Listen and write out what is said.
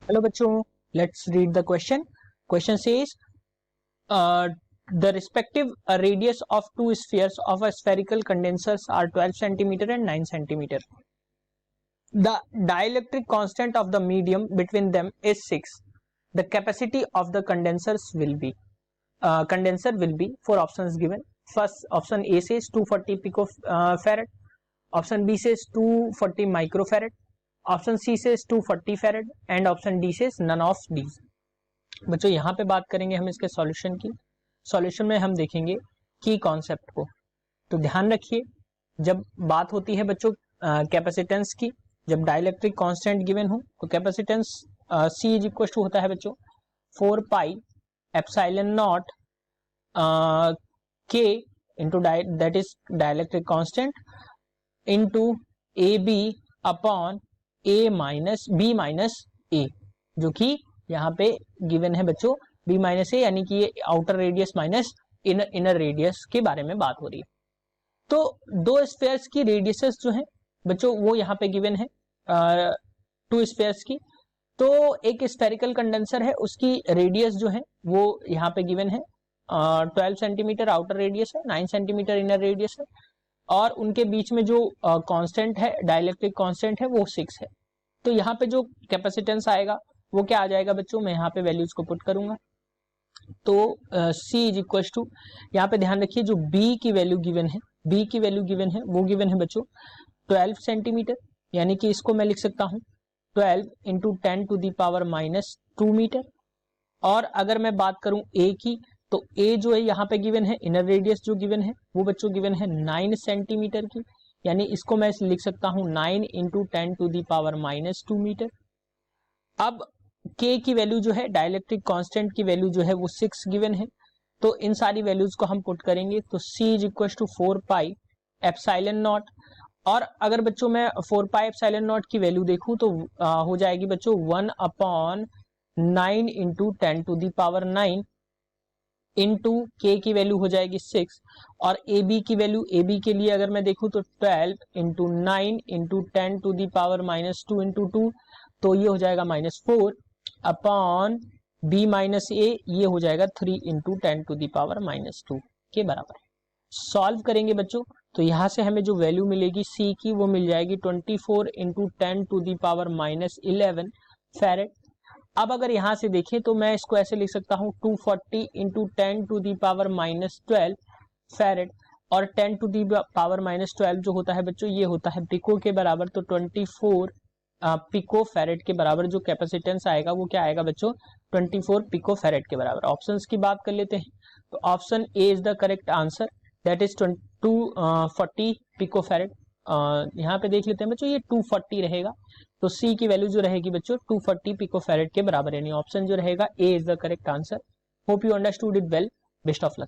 Hello बच्चों, let's read the question. Question says the respective radius of two spheres of a spherical condensers are 12 centimeter and 9 centimeter. The dielectric constant of the medium between them is 6. The capacity of the condensers will be condenser will be four options given. First option A says 240 picofarad, option B says 240 microfarad, option C से 240 farad and option D से none of these. बच्चों यहाँ पे बात करेंगे हम इसके solution की. सॉल्यूशन में हम देखेंगे की कॉन्सेप्ट को. तो ध्यान रखिए, जब बात होती है बच्चों कैपेसिटेंस की, जब डाइलेक्ट्रिक कांस्टेंट गिवन हो तो capacitance C is equal to होता है बच्चों 4 pi epsilon naught K into that is dielectric constant into A B upon A minus B minus A, जो कि यहाँ पे गिवन है बच्चों बी माइनस ए, यानी कि ये outer radius minus inner radius के बारे में बात हो रही है. तो दो स्फेयर्स की रेडियसेस जो है बच्चों वो यहाँ पे गिवन है टू स्फेयर्स की. तो एक स्फेरिकल कंडेंसर है, उसकी रेडियस जो है वो यहाँ पे गिवन है 12 सेंटीमीटर आउटर रेडियस है, 9 सेंटीमीटर इनर रेडियस है, और उनके बीच में जो कांस्टेंट है डाइलेक्ट्रिक कांस्टेंट है वो 6 है. तो यहाँ पे जो कैपेसिटेंस आएगा वो क्या आ जाएगा बच्चों, मैं यहाँ पे वैल्यूज को पुट करूंगा. तो C इज इक्वल टू, यहाँ पे ध्यान रखिए जो B की वैल्यू गिवन है, B की वैल्यू गिवन है वो गिवन है बच्चों 12 सेंटीमीटर, यानी कि इसको मैं लिख सकता हूँ 12 into 10 to the power minus 2 metre. और अगर मैं बात करूं A की, तो A जो है यहाँ पे गिवन है, इनर रेडियस जो गिवन है वो बच्चों गिवन है 9 सेंटीमीटर की, यानी इसको मैं लिख सकता हूं 9 into 10 to the power minus 2 metre. अब K की वैल्यू जो है डाइलेक्ट्रिक कांस्टेंट की वैल्यू जो है वो 6 गिवन है. तो इन सारी वैल्यूज को हम पुट करेंगे तो C is equal to 4 pi epsilon naught. और अगर बच्चों मैं 4 पाई एप्सिलॉन नॉट की वैल्यू देखूं तो हो जाएगी बच्चों 1 upon 9 into 10 to the power 9 into K की वैल्यू हो जाएगी 6, और ए बी की वैल्यू, ए बी के लिए अगर मैं देखूं तो 12 into 9 into 10 to the power minus 2 into 2, तो ये हो जाएगा minus 4 upon B minus A, ये हो जाएगा 3 into 10 to the power minus 2 के बराबर. सॉल्व करेंगे बच्चों तो यहाँ से हमें जो वैल्यू मिलेगी सी की वो मिल जाएगी 24 into 10 to the power minus 11 farad. अब अगर यहां से देखें तो मैं इसको ऐसे लिख सकता हूं 240 into 10 to the power minus 12 farad, और 10 टू दी पावर माइनस 12 जो होता है बच्चों ये होता है पिको के बराबर. तो 24 पिको फैरेड के बराबर जो कैपेसिटेंस आएगा वो क्या आएगा बच्चों 24 पिको फैरेड के बराबर. ऑप्शंस की बात कर लेते हैं तो option A is the correct answer, that is 240 picofarad. यहाँ पे देख लेते हैं बच्चों ये 240 रहेगा, तो C की वैल्यू जो रहेगी बच्चों 240 पिको फैरेड के बराबर, यानी ऑप्शन जो रहेगा A is the correct answer. Hope you understood it well. Best of luck.